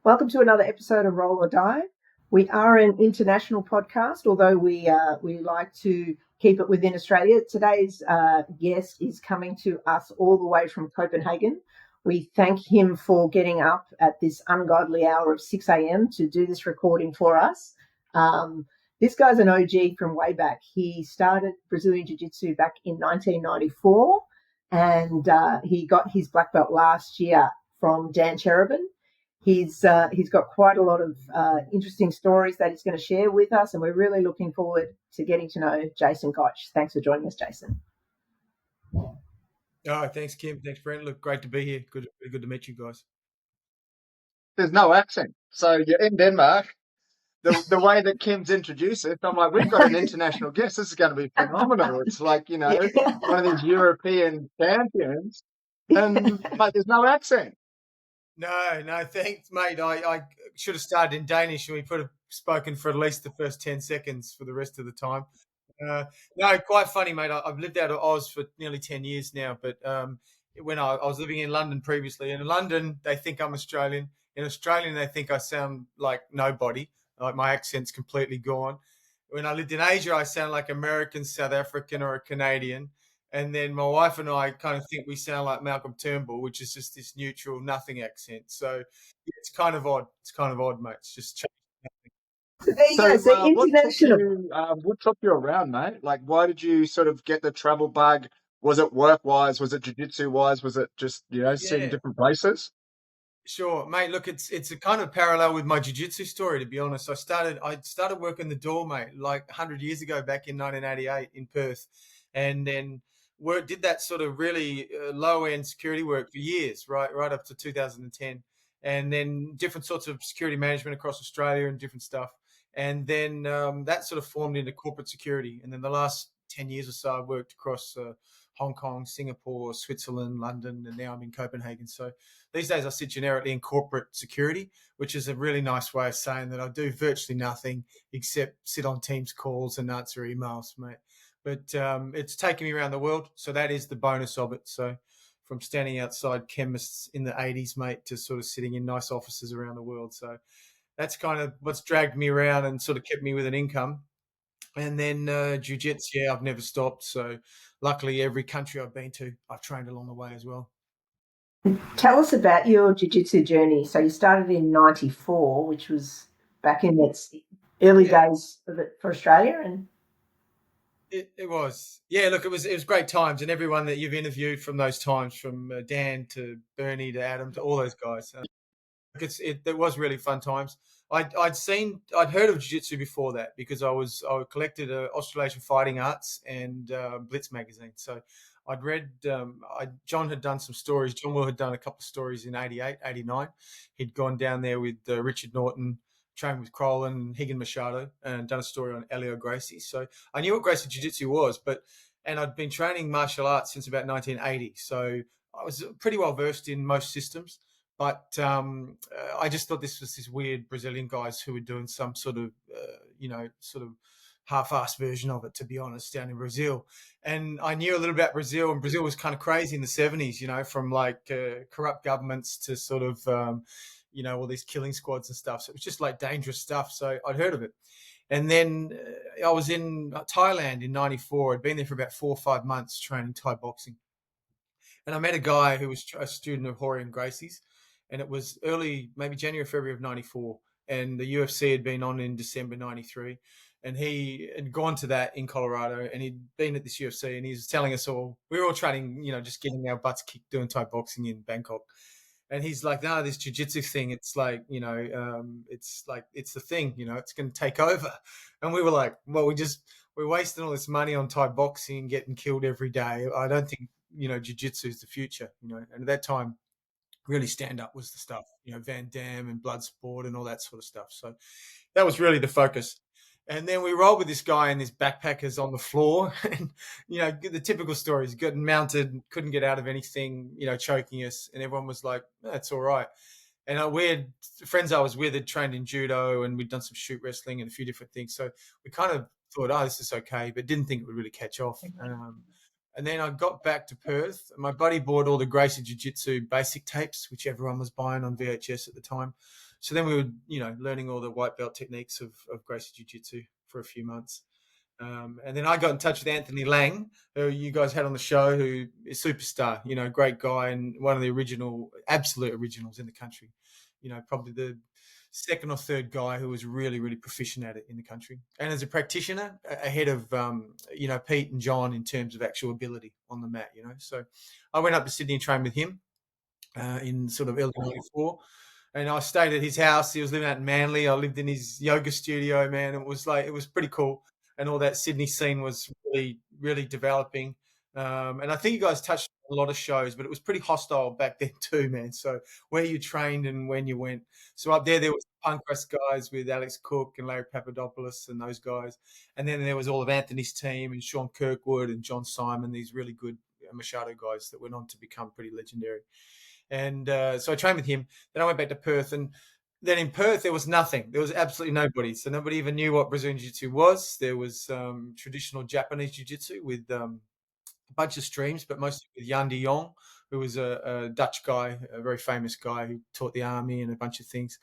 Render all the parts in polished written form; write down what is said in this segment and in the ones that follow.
Welcome to another episode of Roll or Die. We are an international podcast, although we like to keep it within Australia. Today's guest is coming to us all the way from Copenhagen. We thank him for getting up at this ungodly hour of 6 a.m. to do this recording for us. This guy's an OG from way back. He started Brazilian Jiu-Jitsu back in 1994, and he got his black belt last year from Dan Cherubin. He's got quite a lot of interesting stories that he's going to share with us, and we're really looking forward to getting to know Jason Gotch. Thanks for joining us, Jason. Oh, thanks, Kim. Thanks, Brent. Look, great to be here. Good to meet you guys. There's no accent. So you're in Denmark. The way that Kim's introduced it, I'm like, we've got an international guest. This is going to be phenomenal. It's like, one of these European champions, but there's no accent. No, thanks, mate. I should have started in Danish, and we could have spoken for at least the first 10 seconds for the rest of the time. No, quite funny, mate. I've lived out of Oz for nearly 10 years now, but when I was living in London previously, and in London, they think I'm Australian. In Australian, they think I sound like nobody. Like my accent's completely gone. When I lived in Asia, I sound like American, South African, or a Canadian. And then my wife and I kind of think we sound like Malcolm Turnbull, which is just this neutral, nothing accent. So it's kind of odd. It's kind of odd, mate. It's just changing. So international. What took you around, mate? Like, why did you sort of get the travel bug? Was it work-wise? Was it jiu-jitsu-wise? Was it just, seeing different places? Sure, mate. Look, it's a kind of parallel with my jiu-jitsu story, to be honest. I started working the door, mate, like 100 years ago back in 1988 in Perth, and then did that sort of really low-end security work for years, right up to 2010, and then different sorts of security management across Australia and different stuff. And then that sort of formed into corporate security. And then the last 10 years or so, I worked across Hong Kong, Singapore, Switzerland, London, and now I'm in Copenhagen. So these days I sit generically in corporate security, which is a really nice way of saying that I do virtually nothing except sit on Teams calls and answer emails, mate. But it's taken me around the world, so that is the bonus of it. So from standing outside chemists in the 80s, mate, to sort of sitting in nice offices around the world. So that's kind of what's dragged me around and sort of kept me with an income. And then jiu-jitsu, I've never stopped. So luckily, every country I've been to, I've trained along the way as well. Tell us about your jiu-jitsu journey. So you started in 94, which was back in its early days of it for Australia. And it was. Yeah, look, it was great times. And everyone that you've interviewed from those times, from Dan to Bernie to Adam to all those guys, it was really fun times. I'd heard of jiu-jitsu before that because I collected Australasian Fighting Arts and Blitz magazine. So I'd read, John had done some stories. John Will had done a couple of stories in 88, 89. He'd gone down there with Richard Norton, trained with Crowlin and Higan Machado, and done a story on Elio Gracie. So I knew what Gracie Jiu-Jitsu was, and I'd been training martial arts since about 1980. So I was pretty well versed in most systems. But I just thought this was this weird Brazilian guys who were doing some sort of, sort of half-assed version of it, to be honest, down in Brazil. And I knew a little about Brazil, and Brazil was kind of crazy in the 70s, from like corrupt governments to sort of, all these killing squads and stuff. So it was just like dangerous stuff. So I'd heard of it. And then I was in Thailand in 94. I'd been there for about 4 or 5 months training Thai boxing. And I met a guy who was a student of Jorge and Gracie's. And it was early, maybe January, February of 94. And the UFC had been on in December 93. And he had gone to that in Colorado, and he'd been at this UFC, and he was telling us all, we were all training, just getting our butts kicked doing Thai boxing in Bangkok. And he's like, no, this jiu-jitsu thing, it's like, it's the thing, it's going to take over. And we were like, well, we're wasting all this money on Thai boxing and getting killed every day. I don't think, jiu-jitsu is the future, And at that time, really stand up was the stuff, Van Damme and Bloodsport and all that sort of stuff. So that was really the focus. And then we rolled with this guy and his backpackers on the floor. And, the typical stories, getting mounted, couldn't get out of anything, choking us. And everyone was like, that's all right. And we had friends I was with had trained in judo, and we'd done some shoot wrestling and a few different things. So we kind of thought, this is okay, but didn't think it would really catch off. And then I got back to Perth. My buddy bought all the Gracie Jiu-Jitsu basic tapes, which everyone was buying on VHS at the time. So then we were, learning all the white belt techniques of Gracie Jiu-Jitsu for a few months. And then I got in touch with Anthony Lang, who you guys had on the show, who is a superstar, great guy and one of the absolute originals in the country. Probably the second or third guy who was really, really proficient at it in the country. And as a practitioner, ahead of, Pete and John in terms of actual ability on the mat, So I went up to Sydney and trained with him in sort of early 94. And I stayed at his house. He was living out in Manly. I lived in his yoga studio, man. It was pretty cool. And all that Sydney scene was really, really developing. And I think you guys touched on a lot of shows, but it was pretty hostile back then too, man. So where you trained and when you went. So up there was punk rest guys with Alex Cook and Larry Papadopoulos and those guys. And then there was all of Anthony's team and Sean Kirkwood and John Simon, these really good Machado guys that went on to become pretty legendary. And so I trained with him. Then I went back to Perth, and then in Perth there was nothing. There was absolutely nobody. So nobody even knew what Brazilian Jiu-Jitsu was. There was traditional Japanese Jiu-Jitsu with a bunch of streams, but mostly with Jan de Jong, who was a Dutch guy, a very famous guy who taught the army and a bunch of things,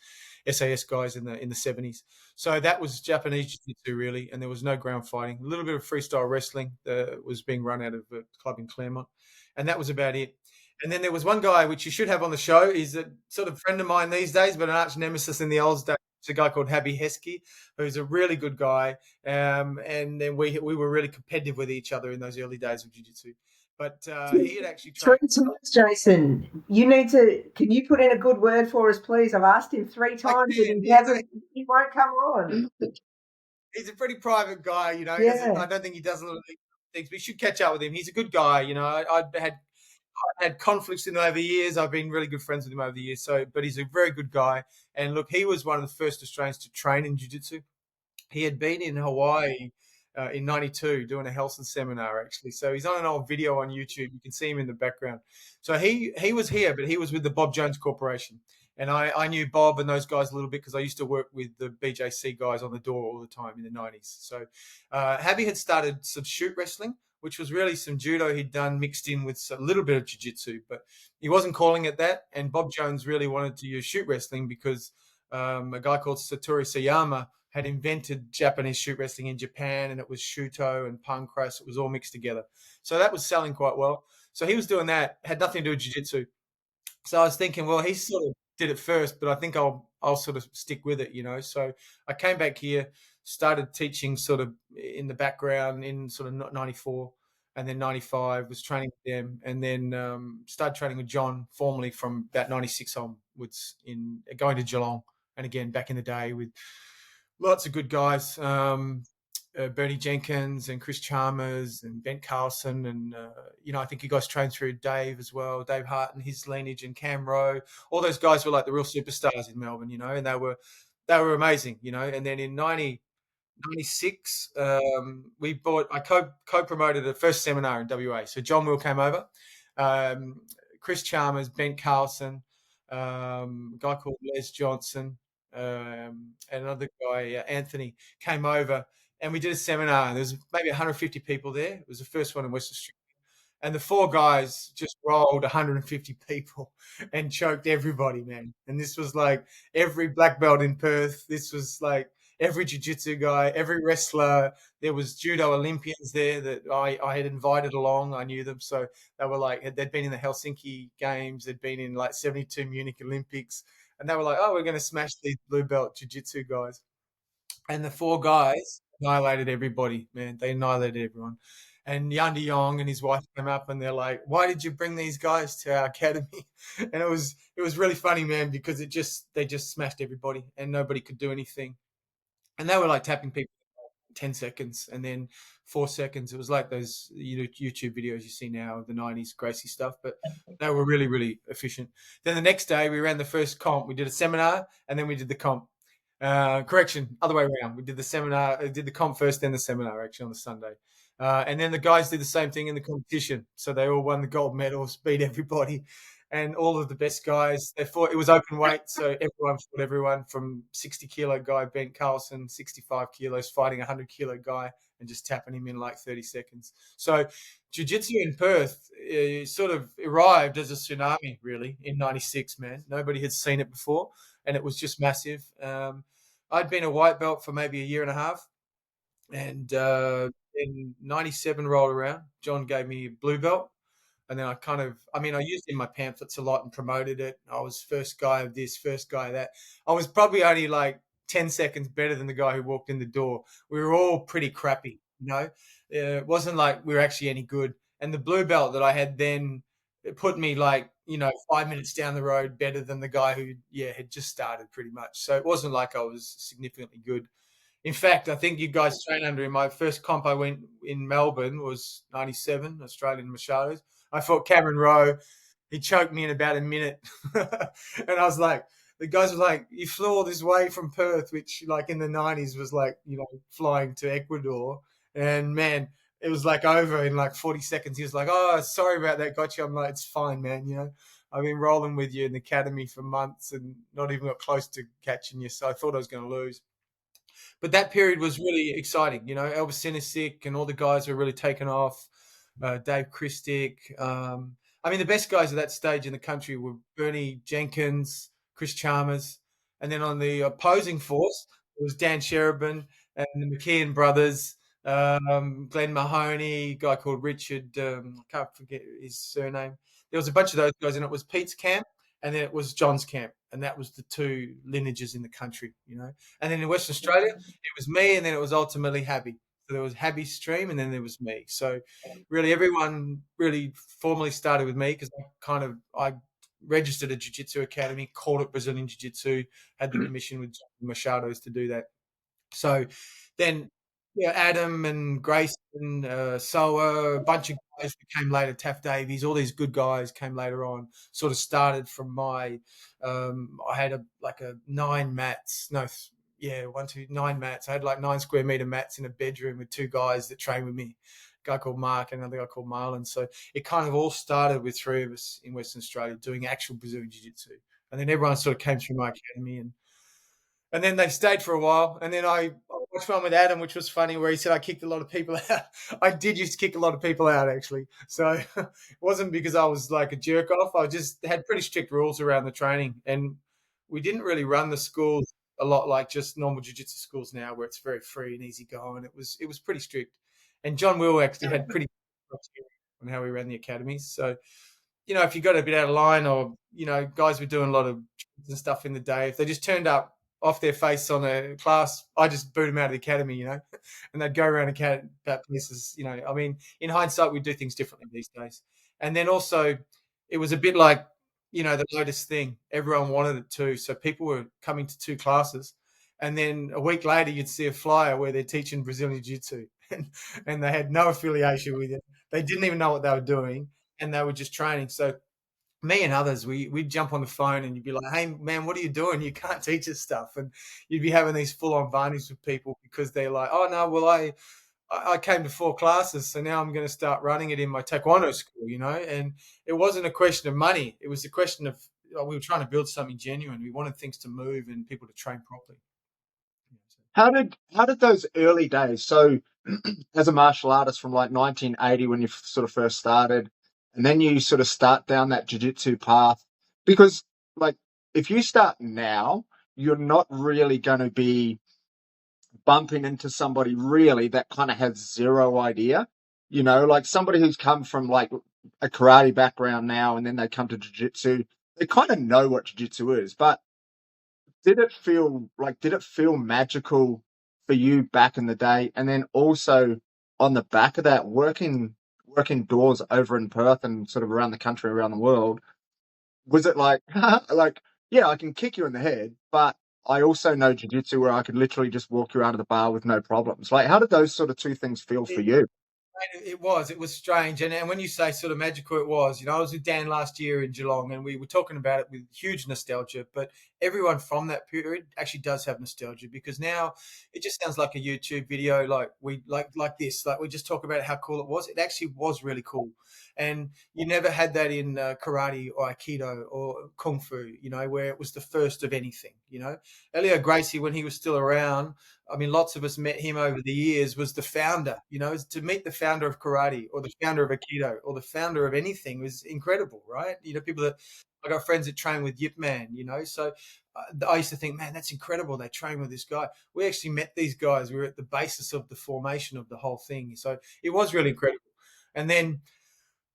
SAS guys in the 70s. So that was Japanese Jiu-Jitsu really, and there was no ground fighting. A little bit of freestyle wrestling was being run out of a club in Claremont, and that was about it. And then there was one guy, which you should have on the show. He's a sort of friend of mine these days, but an arch nemesis in the old days. It's a guy called Happy Heskey, who's a really good guy. And then we were really competitive with each other in those early days of jiu-jitsu. But he had actually trained. 3 times, Jason. Can you put in a good word for us, please? I've asked him 3 times and he won't come on. He's a pretty private guy, Yeah. I don't think he does a lot of things. We should catch up with him. He's a good guy, I had conflicts with him over the years. I've been really good friends with him over the years. But he's a very good guy. And look, he was one of the first Australians to train in jiu-jitsu. He had been in Hawaii in 92 doing a Helston seminar, actually. So he's on an old video on YouTube. You can see him in the background. So he was here, but he was with the Bob Jones Corporation. And I knew Bob and those guys a little bit because I used to work with the BJC guys on the door all the time in the 90s. So Habby had started some shoot wrestling, which was really some judo he'd done mixed in with a little bit of jiu-jitsu, but he wasn't calling it that. And Bob Jones really wanted to use shoot wrestling because a guy called Satoru Sayama had invented Japanese shoot wrestling in Japan, and it was shuto and pancras. It was all mixed together. So that was selling quite well. So he was doing that, had nothing to do with jiu-jitsu. So I was thinking, well, he sort of did it first, but I think I'll sort of stick with it, So I came back here, started teaching sort of in the background in sort of 94, and then 95 was training with them, and then started training with John formally from about 96 onwards in going to Geelong, and again back in the day with lots of good guys. Bernie Jenkins and Chris Chalmers and Ben Carlson. And, I think you guys trained through Dave as well, Dave Hart and his lineage, and Cam Rowe. All those guys were like the real superstars in Melbourne, and they were amazing, And then in 96, I co-promoted the first seminar in WA. So John Will came over, Chris Chalmers, Ben Carlson, a guy called Les Johnson, and another guy, Anthony, came over. And we did a seminar, and there was maybe 150 people there. It was the first one in West Australia. And the 4 guys just rolled 150 people and choked everybody, man. And this was like every black belt in Perth. This was like every jiu-jitsu guy, every wrestler. There was judo Olympians there that I had invited along. I knew them. So they were like, they'd been in the Helsinki Games. They'd been in like 72 Munich Olympics. And they were like, oh, we're going to smash these blue belt jiu-jitsu guys. And the 4 guys annihilated everybody, man. They annihilated everyone. And Jan de Jong and his wife came up, and they're like, why did you bring these guys to our academy? And it was really funny, man, because they just smashed everybody and nobody could do anything. And they were like tapping people 10 seconds and then 4 seconds. It was like those YouTube videos you see now of the 90s Gracie stuff, but they were really, really efficient. Then the next day we ran the first comp. We did a seminar and then we did the comp. Correction, other way around. We did the seminar, did the comp first, then the seminar actually on the Sunday. And then the guys did the same thing in the competition. So they all won the gold medals, beat everybody. and all of the best guys. They fought. It was open weight, so everyone fought everyone from 60-kilo guy Ben Carlson, 65 kilos, fighting a 100-kilo guy and just tapping him in like 30 seconds. So jiu-jitsu in Perth sort of arrived as a tsunami, really, in '96, man. Nobody had seen it before, and it was just massive. I'd been a white belt for maybe a year and a half, and in '97 rolled around. John gave me a blue belt, and then I used it in my pamphlets a lot and promoted it. I was first guy of this, first guy of that. I was probably only like 10 seconds better than the guy who walked in the door. We were all pretty crappy, you know. It wasn't like we were actually any good. And the blue belt that I had then, it put me like, 5 minutes down the road better than the guy who, had just started pretty much. So it wasn't like I was significantly good. In fact, I think you guys trained under him. My first comp I went in Melbourne was '97, Australian Machados. I fought Cameron Rowe. He choked me in about a minute. And I was like, the guys were like, you flew all this way from Perth, which like in the '90s was like, flying to Ecuador. And man, it was like over in like 40 seconds. He was like, oh, sorry about that, Gotch. I'm like, it's fine, man. I've been rolling with you in the academy for months and not even got close to catching you. So I thought I was going to lose. But that period was really exciting. Elvis Sinisic and all the guys were really taken off. Dave Christick. The best guys at that stage in the country were Bernie Jenkins, Chris Chalmers. And then on the opposing force, it was Dan Sherabin and the McKeon brothers, Glenn Mahoney, a guy called Richard, I can't forget his surname. There was a bunch of those guys, and it was Pete's camp, and then it was John's camp, and that was the two lineages in the country, And then in Western Australia, it was me, and then it was ultimately Habby. So there was Habby's stream, and then there was me. So really, everyone really formally started with me because I registered a jiu-jitsu academy, called it Brazilian Jiu-Jitsu, had the permission with Machados to do that. So then, Adam and Grayson, Soa, a bunch of guys that came later, Taff Davies, all these good guys came later on, sort of started from my, I had a 9 mats, no, 9 mats. I had like 9 square meter mats in a bedroom with 2 guys that trained with me, a guy called Mark and another guy called Marlon. So it kind of all started with 3 of us in Western Australia doing actual Brazilian Jiu-Jitsu. And then everyone sort of came through my academy and then they stayed for a while. And then I watched one with Adam, which was funny, where he said I kicked a lot of people out. I did used to kick a lot of people out, actually. So it wasn't because I was like a jerk off. I just had pretty strict rules around the training. And we didn't really run the schools a lot like just normal jiu-jitsu schools now, where it's very free and easy going. It was pretty strict. And John Will actually had pretty on how we ran the academies. So, if you got a bit out of line or, guys were doing a lot of and stuff in the day, if they just turned up off their face on a class, I just boot them out of the academy, and they'd go around about places, in hindsight, we do things differently these days. And then also it was a bit like, the Lotus thing. Everyone wanted it too. So people were coming to 2 classes, and then a week later you'd see a flyer where they're teaching Brazilian Jiu-Jitsu and they had no affiliation with it. They didn't even know what they were doing, and they were just training. So me and others, we'd jump on the phone and you'd be like, hey, man, what are you doing? You can't teach us stuff. And you'd be having these full-on varnies with people because they're like, oh, no, well, I came to 4 classes, so now I'm going to start running it in my taekwondo school, And it wasn't a question of money. It was a question of we were trying to build something genuine. We wanted things to move and people to train properly. How did those early days, so as a martial artist from like 1980 when you sort of first started, and then you sort of start down that jiu-jitsu path, because like if you start now, you're not really going to be bumping into somebody really that kind of has zero idea, like somebody who's come from like a karate background now and then they come to jiu-jitsu, they kind of know what jiu-jitsu is. But did it feel magical for you back in the day? And then also on the back of that, working doors over in Perth and sort of around the country, around the world, was it like, yeah, I can kick you in the head, but I also know jiu-jitsu where I could literally just walk you out of the bar with no problems. Like, how did those sort of 2 things feel for you? It was strange. And when you say sort of magical, it was. I was with Dan last year in Geelong and we were talking about it with huge nostalgia. But everyone from that period actually does have nostalgia because now it just sounds like a YouTube video like this. Like we just talk about how cool it was. It actually was really cool. And you never had that in karate or aikido or kung fu, where it was the first of anything. Elio Gracie, when he was still around, I mean, lots of us met him over the years, was the founder. To meet the founder of karate or the founder of aikido or the founder of anything was incredible, right? People that I got friends that train with Yip Man, so I used to think, man, that's incredible. They train with this guy. We actually met these guys. We were at the basis of the formation of the whole thing. So it was really incredible. And then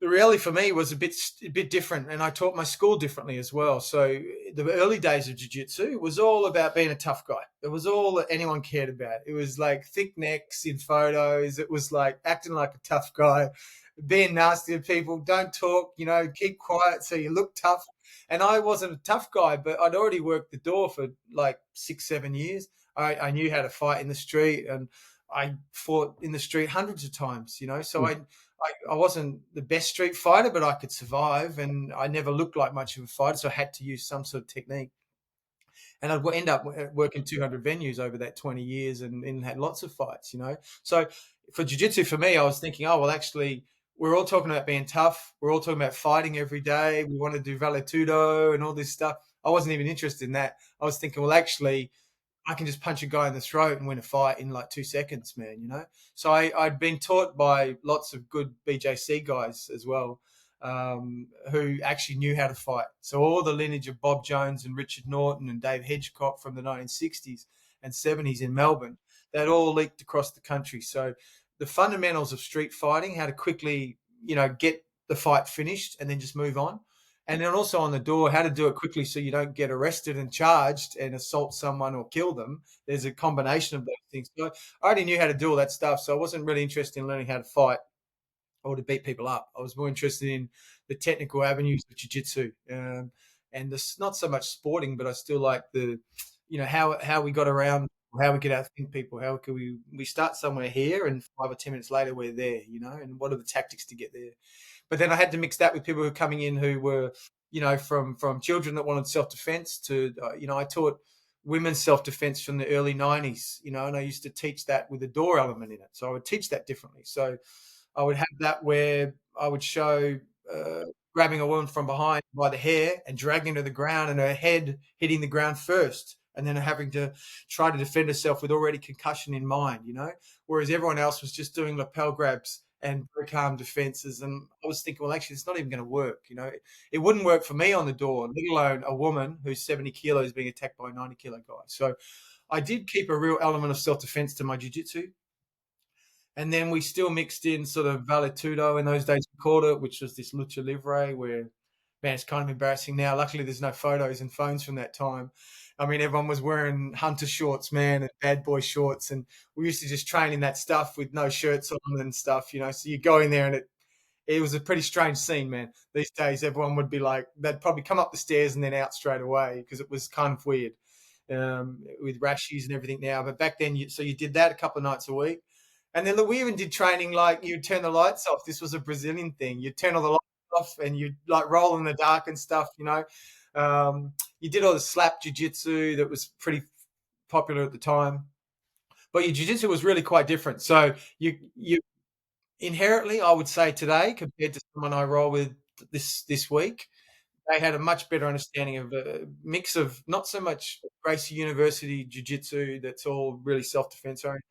the reality for me was a bit different, and I taught my school differently as well. So the early days of jiu-jitsu was all about being a tough guy. It was all that anyone cared about. It was like thick necks in photos. It was like acting like a tough guy, being nasty to people, don't talk, keep quiet so you look tough. And I wasn't a tough guy, but I'd already worked the door for like 6-7 years. I knew how to fight in the street, and I fought in the street hundreds of times, so I wasn't the best street fighter, but I could survive, and I never looked like much of a fighter, so I had to use some sort of technique. And I'd end up working 200 venues over that 20 years and had lots of fights, So for jiu-jitsu, for me, I was thinking, oh, well, actually, we're all talking about being tough. We're all talking about fighting every day. We want to do vale tudo and all this stuff. I wasn't even interested in that. I was thinking, well, actually, I can just punch a guy in the throat and win a fight in like 2 seconds, man, So I'd been taught by lots of good BJC guys as well, who actually knew how to fight. So all the lineage of Bob Jones and Richard Norton and Dave Hedgecock from the 1960s and 70s in Melbourne, that all leaked across the country. So the fundamentals of street fighting, how to quickly, get the fight finished and then just move on. And then also on the door, how to do it quickly so you don't get arrested and charged and assault someone or kill them. There's a combination of those things. So I already knew how to do all that stuff, so I wasn't really interested in learning how to fight or to beat people up. I was more interested in the technical avenues of jiu-jitsu, and this, not so much sporting, but I still like the, how we got around, how we could outthink people, how could we start somewhere here and 5 or 10 minutes later we're there, and what are the tactics to get there. But then I had to mix that with people who were coming in who were, from children that wanted self-defense to, I taught women's self-defense from the early 90s, and I used to teach that with a door element in it. So I would teach that differently. So I would have that where I would show grabbing a woman from behind by the hair and dragging her to the ground and her head hitting the ground first, and then having to try to defend herself with already concussion in mind, whereas everyone else was just doing lapel grabs and very calm defenses. And I was thinking, well, actually, it's not even going to work. It wouldn't work for me on the door, let alone a woman who's 70 kilos being attacked by a 90-kilo guy. So I did keep a real element of self-defense to my jiu-jitsu. And then we still mixed in sort of vale tudo in those days, we called it, which was this lucha libre where, man, it's kind of embarrassing now. Luckily, there's no photos and phones from that time. I mean, everyone was wearing hunter shorts, man, and bad boy shorts. And we used to just train in that stuff with no shirts on and stuff, So you go in there and it was a pretty strange scene, man. These days, everyone would be like, they'd probably come up the stairs and then out straight away because it was kind of weird with rashies and everything now. But back then, you did that a couple of nights a week. And then look, we even did training like you'd turn the lights off. This was a Brazilian thing. You'd turn all the lights off and you'd like roll in the dark and stuff, You did all the slap jiu-jitsu that was pretty popular at the time. But your jiu-jitsu was really quite different. So you inherently, I would say today, compared to someone I roll with this week, they had a much better understanding of a mix of not so much Gracie University jiu-jitsu that's all really self-defense oriented,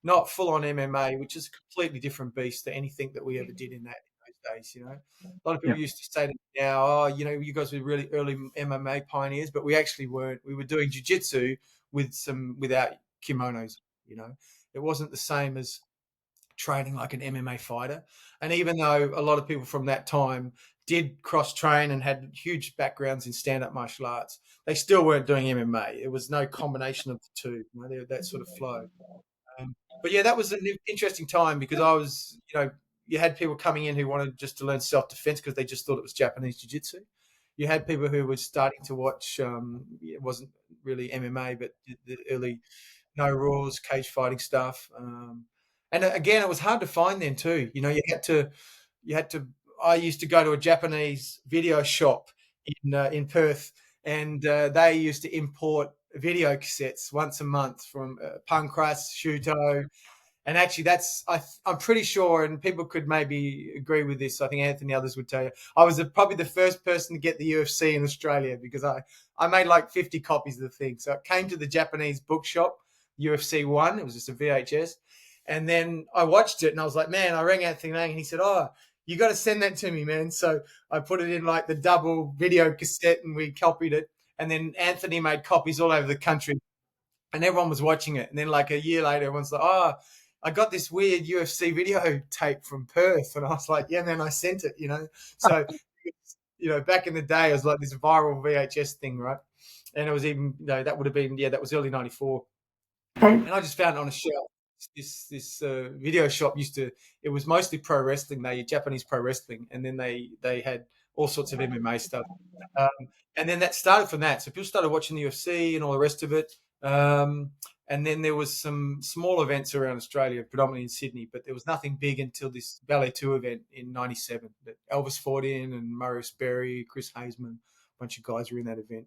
not full-on MMA, which is a completely different beast to anything that we ever did in those days, A lot of people used to say to me now, oh, you guys were really early MMA pioneers, but we actually weren't. We were doing jiu-jitsu without kimonos, It wasn't the same as training like an MMA fighter. And even though a lot of people from that time did cross-train and had huge backgrounds in stand-up martial arts, they still weren't doing MMA. It was no combination of the two, that sort of flow. But yeah, that was an interesting time because I was, you had people coming in who wanted just to learn self-defense because they just thought it was Japanese jiu-jitsu. You had people who were starting to watch, it wasn't really MMA, but the early no rules, cage fighting stuff. And again, it was hard to find then too. You had to. I used to go to a Japanese video shop in Perth, and they used to import video cassettes once a month from Pancras, Shuto, And actually, I'm pretty sure, and people could maybe agree with this. I think Anthony, others would tell you, I was probably the first person to get the UFC in Australia because I made like 50 copies of the thing. So it came to the Japanese bookshop, UFC 1. It was just a VHS. And then I watched it and I was like, man, I rang Anthony Lang and he said, oh, you got to send that to me, man. So I put it in like the double video cassette and we copied it. And then Anthony made copies all over the country and everyone was watching it. And then like a year later, everyone's like, oh, I got this weird UFC video tape from Perth. And I was like, yeah, man, I sent it, So, back in the day, it was like this viral VHS thing, right? And it was even, that would have been, that was early 94. And I just found it on a shelf. This video shop it was mostly pro wrestling, Japanese pro wrestling. And then they had all sorts of MMA stuff. And then that started from that. So people started watching the UFC and all the rest of it. And then there was some small events around Australia, predominantly in Sydney, but there was nothing big until this Ballet 2 event in 97 that Elvis fought in and Maurice Berry, Chris Hazeman, a bunch of guys were in that event.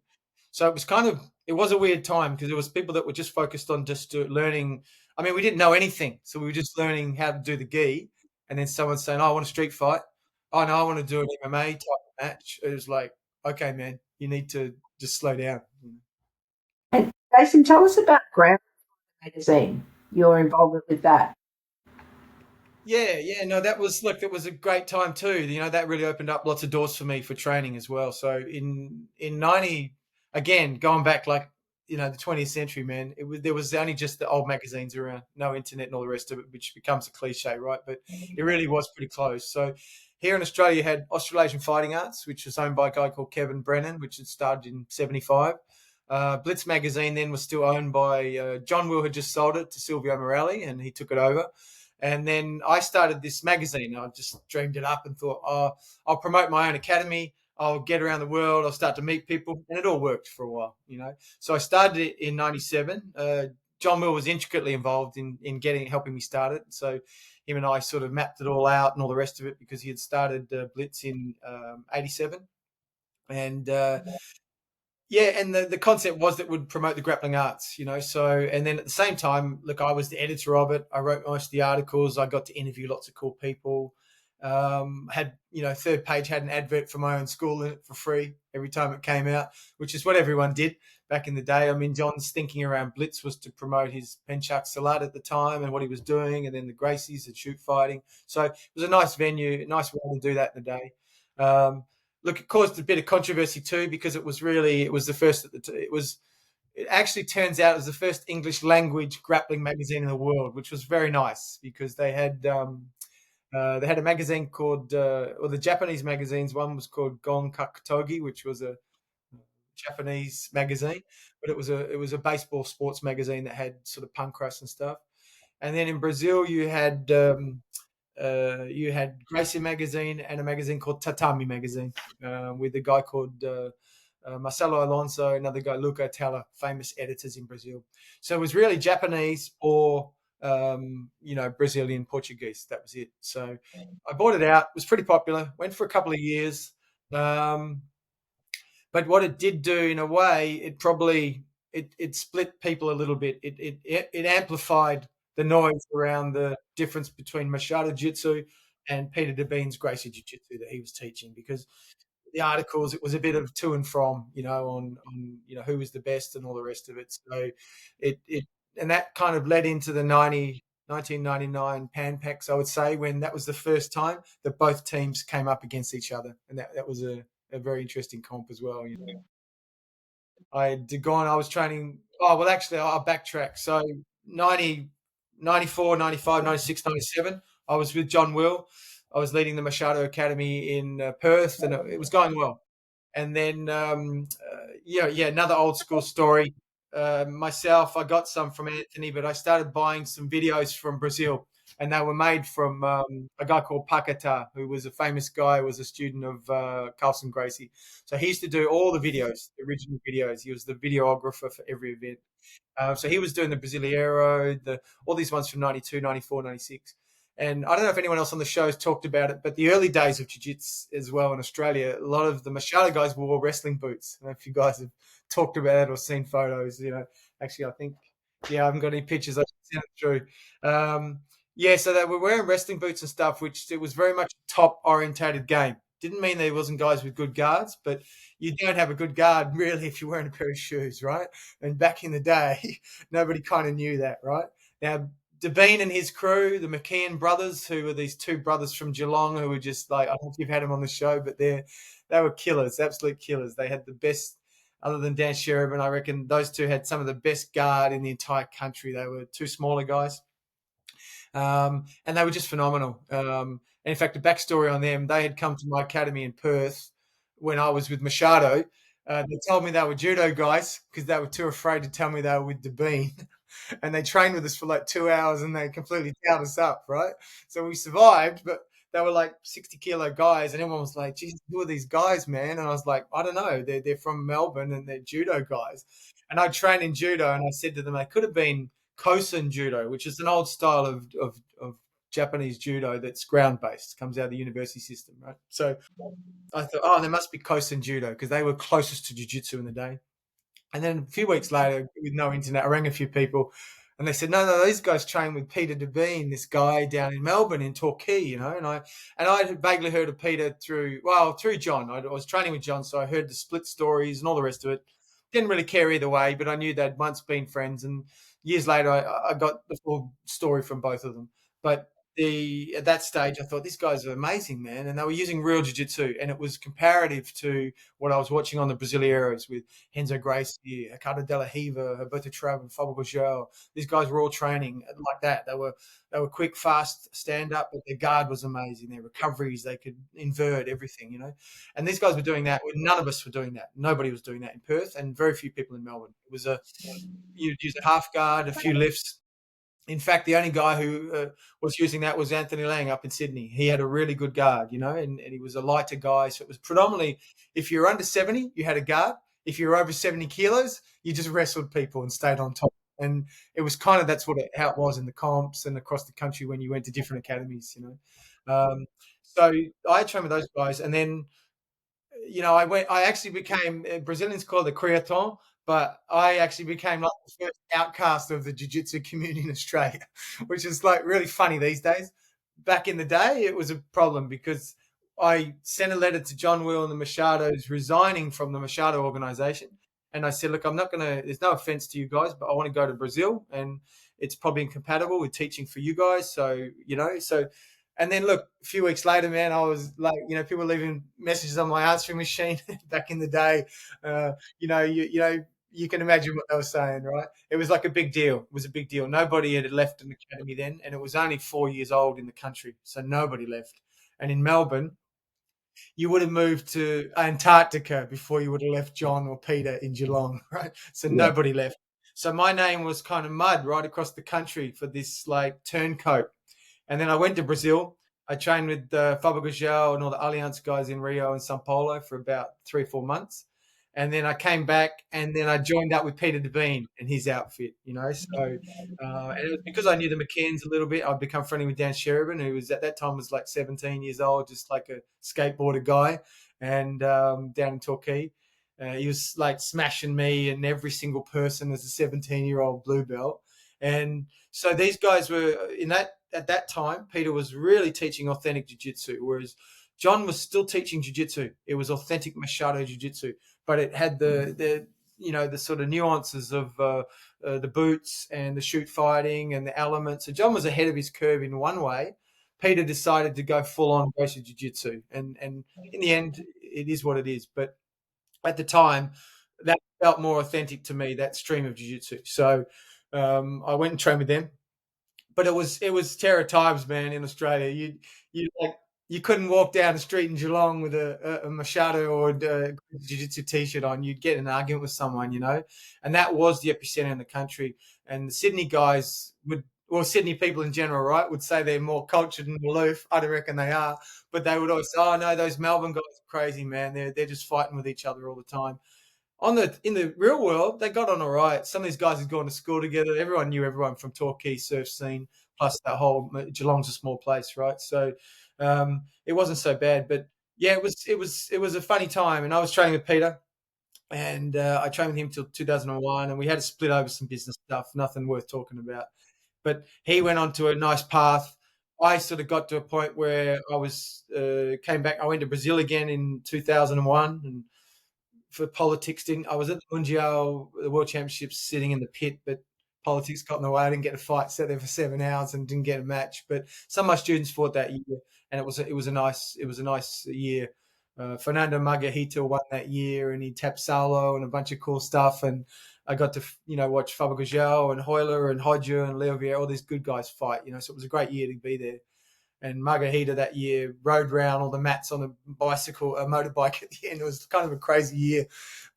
So it was a weird time because there was people that were just focused on just learning. I mean, we didn't know anything. So we were just learning how to do the gi. And then someone saying, oh, I want a street fight. Oh, no, I want to do an MMA type of match. It was like, okay, man, you need to just slow down. And Jason, tell us about Ground Magazine, your involvement with that. Yeah, no, it was a great time too. That really opened up lots of doors for me for training as well. So in 90, again, going back like, the 20th century, man, there was only just the old magazines around, no internet and all the rest of it, which becomes a cliche, right? But it really was pretty close. So here in Australia, you had Australasian Fighting Arts, which was owned by a guy called Kevin Brennan, which had started in 75. Blitz magazine then was still owned by John Will, had just sold it to Silvio Morelli, and he took it over. And then I started this magazine. I just dreamed it up and thought, oh, I'll promote my own academy. I'll get around the world. I'll start to meet people. And it all worked for a while, So I started it in 97. John Will was intricately involved in helping me start it. So him and I sort of mapped it all out and all the rest of it because he had started Blitz in 87. And and the concept was that would promote the grappling arts, So, and then at the same time, look, I was the editor of it. I wrote most of the articles. I got to interview lots of cool people. Third Page had an advert for my own school in it for free every time it came out, which is what everyone did back in the day. I mean, John's thinking around Blitz was to promote his Penchak Salat at the time and what he was doing, and then the Gracies and shoot fighting. So it was a nice venue, nice way to do that in the day. Look, it caused a bit of controversy too because it actually turns out it was the first English language grappling magazine in the world, which was very nice because they had a magazine called, or the Japanese magazines. One was called Gon Kakutogi, which was a Japanese magazine, but it was a baseball sports magazine that had sort of punk roast and stuff. And then in Brazil, you had Gracie magazine and a magazine called Tatami magazine with a guy called Marcelo Alonso, another guy, Luca Tella, famous editors in Brazil. So it was really Japanese or, Brazilian Portuguese. That was it. So I bought it out. It was pretty popular. Went for a couple of years. But what it did do in a way, it split people a little bit. It amplified the noise around the difference between Machado Jiu-Jitsu and Peter Debine's Gracie Jiu-Jitsu that he was teaching, because the articles, it was a bit of to and from, on who was the best and all the rest of it. So and that kind of led into the 1999 Pan Packs, I would say, when that was the first time that both teams came up against each other. And that was a very interesting comp as well. I was training. Oh, well, actually, I'll backtrack. So 90, 94, 95, 96, 97, I was with John Will. I was leading the Machado Academy in Perth, and it was going well. And then, another old school story. Myself, I got some from Anthony, but I started buying some videos from Brazil, and they were made from a guy called Pakata, who was a famous guy, was a student of Carlson Gracie. So he used to do all the videos, the original videos. He was the videographer for every event. So he was doing the Brasileiro, all these ones from 92, 94, 96. And I don't know if anyone else on the show has talked about it, but the early days of jiu-jitsu as well in Australia, a lot of the Machado guys wore wrestling boots. I don't know if you guys have talked about it or seen photos. Actually, I think Yeah, I haven't got any pictures. I should send it through. Yeah, so they were wearing wrestling boots and stuff, which it was very much a top orientated game. Didn't mean there wasn't guys with good guards, but you don't have a good guard really if you're wearing a pair of shoes, right? And back in the day, nobody kind of knew that, right? Now, Devine and his crew, the McKeon brothers, who were these two brothers from Geelong, who were just like, I don't think you've had them on the show, but they were killers, absolute killers. They had the best, other than Dan Sheridan, I reckon those two had some of the best guard in the entire country. They were two smaller guys, and they were just phenomenal. And in fact, a backstory on them, they had come to my academy in Perth when I was with Machado. They told me they were judo guys because they were too afraid to tell me they were with Devine. And they trained with us for like 2 hours and they completely towed us up, right? So we survived, but they were like 60-kilo guys, and everyone was like, "Geez, who are these guys, man?" And I was like, "I don't know. They're from Melbourne and they're judo guys." And I trained in judo, and I said to them, they could have been Kosen judo, which is an old style of Japanese judo that's ground based, comes out of the university system, right? So I thought, oh, there must be Kosen judo because they were closest to jiu-jitsu in the day. And then a few weeks later, with no internet, I rang a few people, and they said, "No, these guys train with Peter Devine, this guy down in Melbourne in Torquay, you know." And I had vaguely heard of Peter through John. I was training with John, so I heard the split stories and all the rest of it. Didn't really care either way, but I knew they'd once been friends. And years later, I got the full story from both of them. But at that stage, I thought these guys are amazing, man, and they were using real jiu-jitsu, and it was comparative to what I was watching on the Brasileiros with Renzo Gracie, Ricardo Della Riva, Roberto Traub, and Fabio Gurgel. These guys were all training like that. They were quick, fast, stand up, but their guard was amazing. Their recoveries, they could invert everything, you know. And these guys were doing that. None of us were doing that. Nobody was doing that in Perth, and very few people in Melbourne. It was you'd use a half guard, a few lifts. In fact, the only guy who was using that was Anthony Lang up in Sydney. He had a really good guard, you know, and he was a lighter guy. So it was predominantly, if you were under 70, you had a guard. If you were over 70 kilos, you just wrestled people and stayed on top. And it was kind of how it was in the comps and across the country when you went to different academies, you know. So I trained with those guys, and then I actually became, Brazilians call it the creaton, but I actually became like the first outcast of the jiu-jitsu community in Australia, which is like really funny these days. Back in the day, it was a problem because I sent a letter to John Will and the Machados resigning from the Machado organization. And I said, look, I'm not going to, there's no offense to you guys, but I want to go to Brazil, and it's probably incompatible with teaching for you guys. So, and then look, a few weeks later, man, I was like, people leaving messages on my answering machine back in the day. You can imagine what they were saying, right? It was like a big deal. It was a big deal. Nobody had left an academy then, and it was only 4 years old in the country, so nobody left. And in Melbourne, you would have moved to Antarctica before you would have left John or Peter in Geelong, right? So nobody left. So my name was kind of mud right across the country for this like turncoat. And then I went to Brazil. I trained with Fabio Gurgel and all the Allianz guys in Rio and Sao Paulo for about 3 or 4 months. And then I came back, and then I joined up with Peter Devine and his outfit, you know. So, and it was because I knew the McKeons a little bit. I'd become friendly with Dan Sheridan, who was at that time was like 17 years old, just like a skateboarder guy, and down in Torquay. He was like smashing me and every single person as a 17-year-old blue belt. And so these guys were at that time, Peter was really teaching authentic jiu-jitsu, whereas John was still teaching jiu-jitsu. It was authentic Machado jiu-jitsu, but it had the sort of nuances of the boots and the shoot fighting and the elements. So John was ahead of his curve in one way. Peter decided to go full on Gracie jiu-jitsu, and in the end, it is what it is. But at the time, that felt more authentic to me, that stream of jiu-jitsu. So I went and trained with them. But it was terror times, man, in Australia. You couldn't walk down the street in Geelong with a Machado or a jiu-jitsu t-shirt on. You'd get in an argument with someone, you know. And that was the epicenter in the country. And the Sydney guys Sydney people in general, right, would say they're more cultured and aloof. I don't reckon they are. But they would always say, oh, no, those Melbourne guys are crazy, man. They're just fighting with each other all the time. In the real world, they got on all right. Some of these guys had gone to school together. Everyone knew everyone from Torquay surf scene. Plus, that whole Geelong's a small place, right? So it wasn't so bad. But yeah, it was a funny time. And I was training with Peter, and I trained with him till 2001, and we had to split over some business stuff, nothing worth talking about. But he went on to a nice path. I sort of got to a point where I was came back. I went to Brazil again in 2001, and for politics didn't. I was at the Mundial, the World Championships, sitting in the pit, but politics got in the way. I didn't get a fight. Sat there for 7 hours and didn't get a match. But some of my students fought that year, and it was a nice year. Fernando Margarita won that year, and he tapped Saulo and a bunch of cool stuff. And I got to watch Faber Gugel and Hoyler and Hodger and Leo Vieira, all these good guys fight. So it was a great year to be there. And Margarita that year rode round all the mats on a motorbike at the end. It was kind of a crazy year,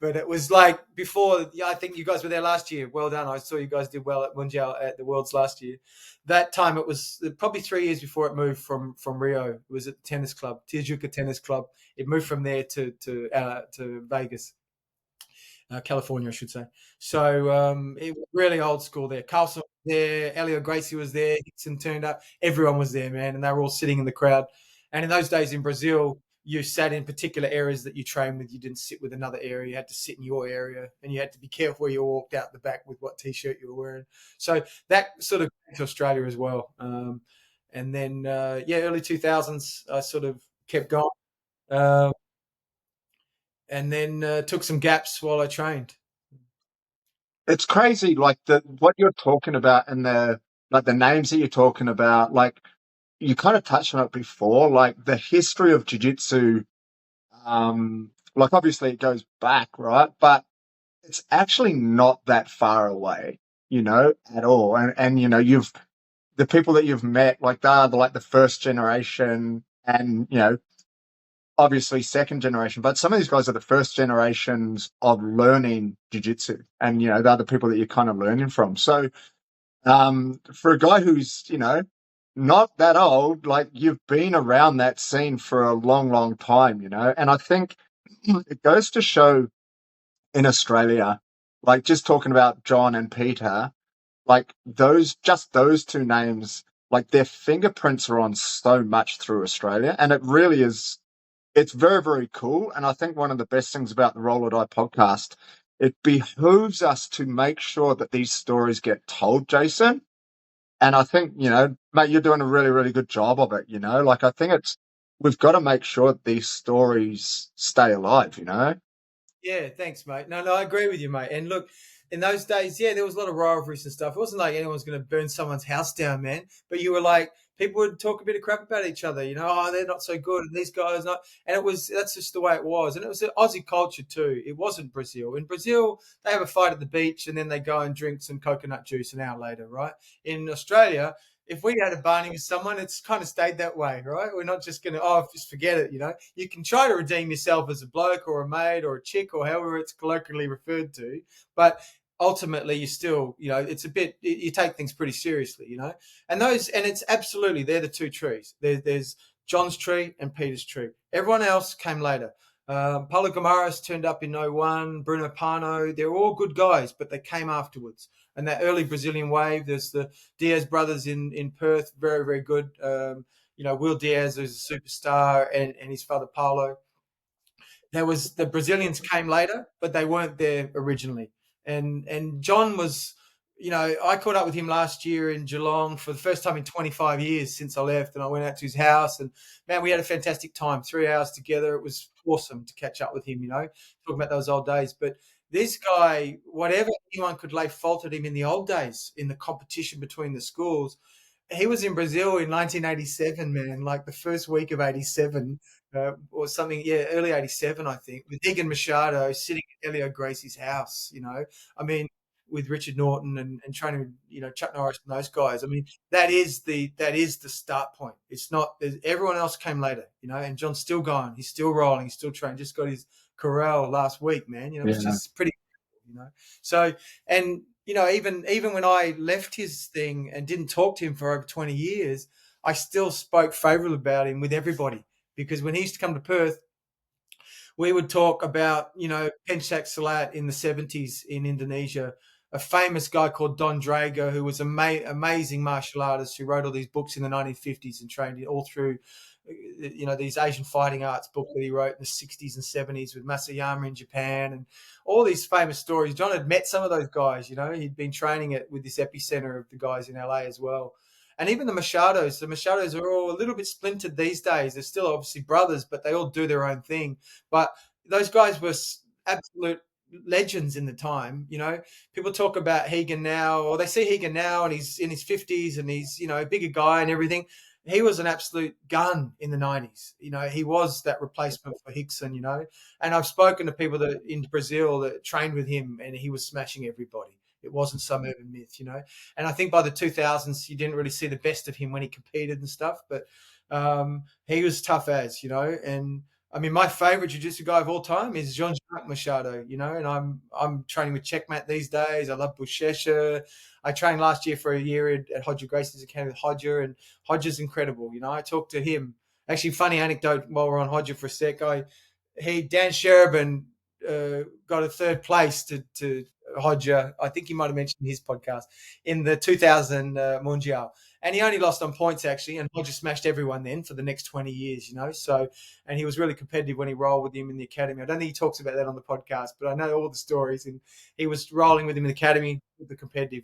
but it was like before. I think you guys were there last year. Well done. I saw you guys did well at Mundial at the Worlds last year. That time it was probably 3 years before it moved from Rio. It was at the tennis club, Tijuca Tennis Club. It moved from there to Vegas. California, I should say. So it was really old school there. Carlson was there, Elio Gracie was there, Hickson turned up. Everyone was there, man, and they were all sitting in the crowd. And in those days in Brazil, you sat in particular areas that you trained with. You didn't sit with another area. You had to sit in your area, and you had to be careful where you walked out the back with what T-shirt you were wearing. So that sort of came to Australia as well. And then, early 2000s, I sort of kept going. And then took some gaps while I trained. It's crazy, like what you're talking about and the names that you're talking about. Like you kind of touched on it before, like the history of jiu-jitsu. Like obviously it goes back, right? But it's actually not that far away, at all. And the people that you've met, like they're like the first generation, and obviously second generation, but some of these guys are the first generations of learning jiu-jitsu, and they're the people that you're kind of learning from. So for a guy who's not that old, like you've been around that scene for a long time, and I think it goes to show in Australia, like just talking about John and Peter, like those two names, like their fingerprints are on so much through Australia, and it really is. It's very, very cool. And I think one of the best things about the RoD podcast, it behooves us to make sure that these stories get told, Jason. And I think, mate, you're doing a really, really good job of it, Like I think we've got to make sure that these stories stay alive, Yeah, thanks, mate. No, I agree with you, mate. And look, in those days, there was a lot of rivalries and stuff. It wasn't like anyone was going to burn someone's house down, man. But you were like, people would talk a bit of crap about each other, oh, they're not so good, and these guys not. And that's just the way it was. And it was an Aussie culture too. It wasn't Brazil. In Brazil, they have a fight at the beach and then they go and drink some coconut juice an hour later, right? In Australia, if we had a barney with someone, it's kind of stayed that way, right? We're not just going to, just forget it, You can try to redeem yourself as a bloke or a mate or a chick or however it's colloquially referred to, but ultimately you still, it's a bit, you take things pretty seriously, And it's absolutely, they're the two trees. There's John's tree and Peter's tree. Everyone else came later. Paulo Guimarães turned up in 01, Bruno Pano, they're all good guys, but they came afterwards. And that early Brazilian wave, there's the Diaz brothers in Perth, very, very good. Will Diaz is a superstar, and his father Paulo. The Brazilians came later, but they weren't there originally. And John was, I caught up with him last year in Geelong for the first time in 25 years since I left, and I went out to his house, and man, we had a fantastic time, 3 hours together. It was awesome to catch up with him, talking about those old days. But this guy, whatever anyone could lay fault at him in the old days, in the competition between the schools, he was in Brazil in 1987, man, like the first week of 87 or something. Yeah, early 87, I think, with Egan Machado sitting at Elio Gracie's house, I mean, with Richard Norton and training with, Chuck Norris and those guys. I mean, that is the start point. It's not, everyone else came later, and John's still going. He's still rolling. He's still training. Just got his corral last week, man, which is pretty cool, So, and, even when I left his thing and didn't talk to him for over 20 years, I still spoke favorably about him with everybody, because when he used to come to Perth, we would talk about, Pencak Silat in the 70s in Indonesia, a famous guy called Don Drago, who was amazing martial artist who wrote all these books in the 1950s and trained all through these Asian fighting arts book that he wrote in the 60s and 70s with Masayama in Japan and all these famous stories. John had met some of those guys, he'd been training it with this epicenter of the guys in LA as well. And even the Machados are all a little bit splintered these days. They're still obviously brothers, but they all do their own thing. But those guys were absolute legends in the time. People talk about Hegan now, or they see Hegan now and he's in his 50s and he's, a bigger guy and everything. He was an absolute gun in the 90s. He was that replacement for Hickson, and I've spoken to people that in Brazil that trained with him and he was smashing everybody. It wasn't some urban myth, and I think by the 2000s, you didn't really see the best of him when he competed and stuff, but he was tough as, and I mean, my favorite jiu-jitsu guy of all time is Jean-Jacques Machado, and I'm training with Checkmat these days. I love Buchecha. I trained last year for a year at Hodger Grayson's Academy with Hodger, and Hodger's incredible. I talked to him. Actually, funny anecdote while we're on Hodger for a sec. Dan Sherabin got a third place to Hodger. I think he might have mentioned his podcast in the 2000 Mundial. And he only lost on points, actually, and Hodger smashed everyone then for the next 20 years, So, and he was really competitive when he rolled with him in the academy. I don't think he talks about that on the podcast, but I know all the stories. And he was rolling with him in the academy, with the competitive,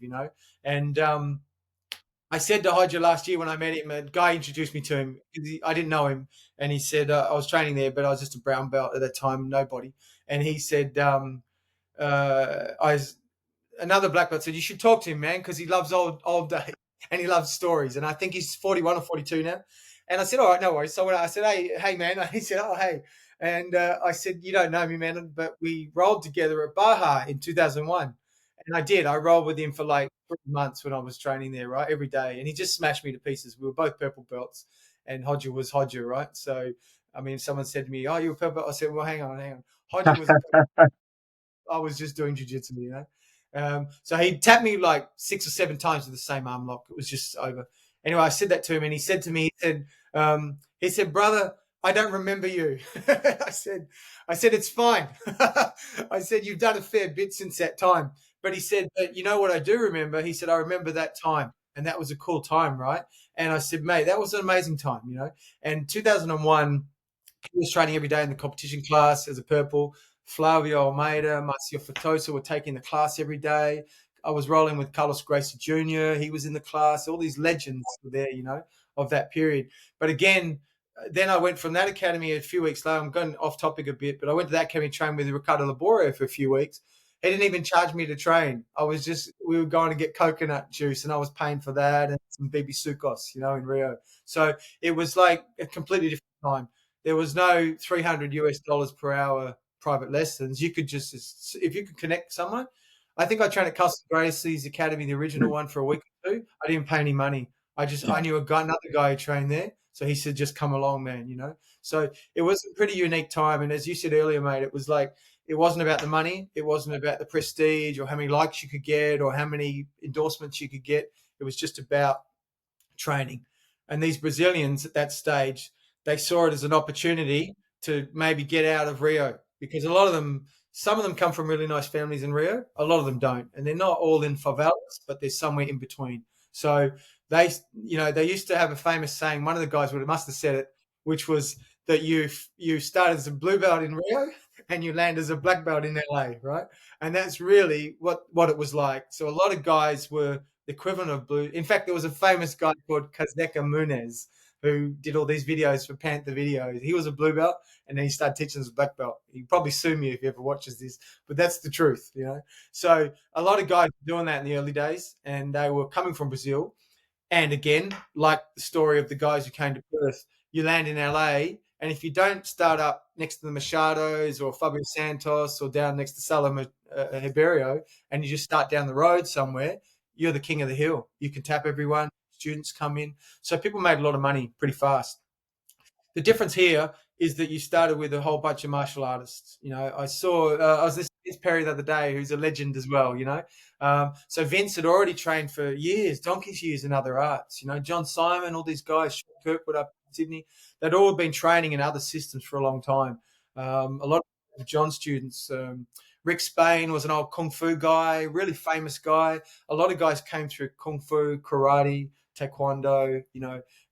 And I said to Hodger last year when I met him, a guy introduced me to him. I didn't know him. And he said, I was training there, but I was just a brown belt at that time, nobody. And he said, another black belt said, you should talk to him, man, because he loves old days and he loves stories. And I think he's 41 or 42 now. And I said, all right, no worries. So when I said, hey, man, he said, oh, hey. And I said, you don't know me, man, but we rolled together at Baja in 2001. And I did. I rolled with him for like 3 months when I was training there, right, every day. And he just smashed me to pieces. We were both purple belts and Hodger was Hodger, right? So, I mean, if someone said to me, oh, you're a purple belt, I said, well, hang on. Hodger was I was just doing jiu-jitsu, So he tapped me like 6 or 7 times with the same arm lock. It was just over. Anyway, I said that to him, and he said to me, he said, brother, I don't remember you. I said, it's fine. I said, you've done a fair bit since that time. But he said, but you know what I do remember? He said, I remember that time. And that was a cool time, right? And I said, mate, that was an amazing time, And 2001, he was training every day in the competition class as a purple. Flavio Almeida, Marcio Fatosa were taking the class every day. I was rolling with Carlos Gracie Jr. He was in the class. All these legends were there, of that period. But again, then I went from that academy a few weeks later. I'm going off topic a bit, but I went to that academy to train with Ricardo Laborio for a few weeks. He didn't even charge me to train. We were going to get coconut juice and I was paying for that and some baby sucos, in Rio. So it was like a completely different time. There was no $300 per hour private lessons. You could just, if you could connect someone. I think I trained at Carlos Gracie's Academy, the original one, for a week or two. I didn't pay any money. I knew another guy who trained there. So he said, just come along, man, So it was a pretty unique time. And as you said earlier, mate, it was like, it wasn't about the money. It wasn't about the prestige or how many likes you could get or how many endorsements you could get. It was just about training. And these Brazilians at that stage, they saw it as an opportunity to maybe get out of Rio because some of them come from really nice families in Rio. A lot of them don't. And they're not all in favelas, but they're somewhere in between. So they used to have a famous saying, one of the guys must have said it, which was that you start as a blue belt in Rio and you land as a black belt in LA, right? And that's really what it was like. So a lot of guys were the equivalent of blue. In fact, there was a famous guy called Kazneka Muniz who did all these videos for Panther videos. He was a blue belt and then he started teaching as a black belt. He'd probably sue me if he ever watches this, but that's the truth, So a lot of guys were doing that in the early days and they were coming from Brazil. And again, like the story of the guys who came to Perth, you land in LA, and if you don't start up next to the Machados or Fabio Santos or down next to Salo Ribeiro, and you just start down the road somewhere, you're the king of the hill. You can tap everyone. Students come in. So people made a lot of money pretty fast. The difference here is that you started with a whole bunch of martial artists. I saw, I was listening to Vince Perry the other day, who's a legend as well, So Vince had already trained for years, donkey's years in other arts. John Simon, all these guys, Sean Kirkwood up in Sydney, they'd all been training in other systems for a long time. A lot of John's students, Rick Spain was an old Kung Fu guy, really famous guy. A lot of guys came through Kung Fu, karate, taekwondo,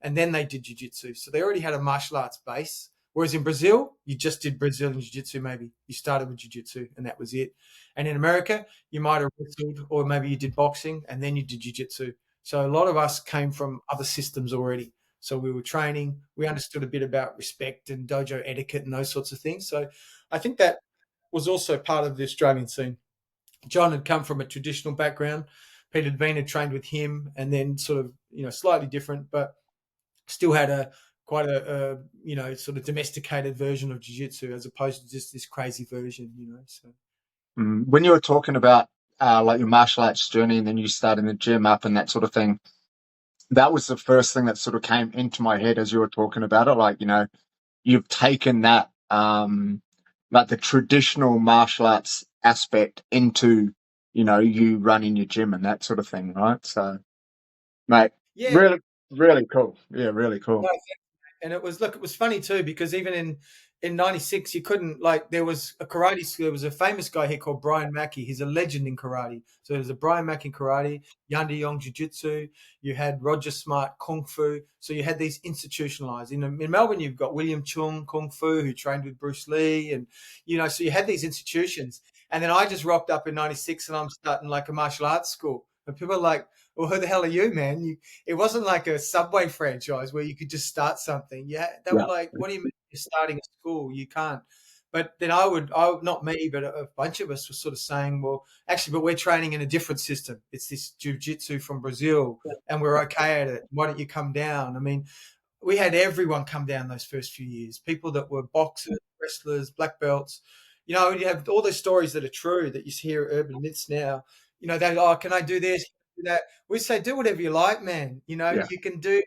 and then they did jiu-jitsu. So they already had a martial arts base. Whereas in Brazil, you just did Brazilian jiu-jitsu maybe. You started with jiu-jitsu and that was it. And in America, you might have wrestled or maybe you did boxing and then you did jiu-jitsu. So a lot of us came from other systems already. So we were training. We understood a bit about respect and dojo etiquette and those sorts of things. So I think that was also part of the Australian scene. John had come from a traditional background. Peter Devine had trained with him and then sort of, slightly different, but still had quite a sort of domesticated version of jiu-jitsu as opposed to just this crazy version, So When you were talking about like your martial arts journey and then you starting the gym up and that sort of thing, that was the first thing that sort of came into my head as you were talking about it. Like, you've taken that, like the traditional martial arts aspect into, you running your gym and that sort of thing, right? So, mate, yeah, really, really cool. Yeah, really cool. no, and it was funny too because even in '96 you couldn't there was a karate. There was a famous guy here called Brian Mackey. He's a legend in karate. So there's a Brian Mackey in karate, Yanda Yong Jiu-Jitsu. You had Roger Smart Kung Fu. So you had these institutionalized. In Melbourne, you've got William Chung Kung Fu who trained with Bruce Lee, and so you had these institutions. And then I just rocked up in '96 and I'm starting like a martial arts school, and people are like, "Well, who the hell are you, man? It wasn't like a Subway franchise where you could just start something." Yeah, they were like, "What do you mean you're starting a school? You can't." But then not me, but a bunch of us were sort of saying, "Well, actually, but we're training in a different system. It's this jiu-jitsu from Brazil, and we're okay at it. Why don't you come down?" I mean, we had everyone come down those first few years. People that were boxers, wrestlers, black belts. You have all those stories that are true that you hear urban myths now. Can I do this? Do that? We say, do whatever you like, man. Yeah. You can do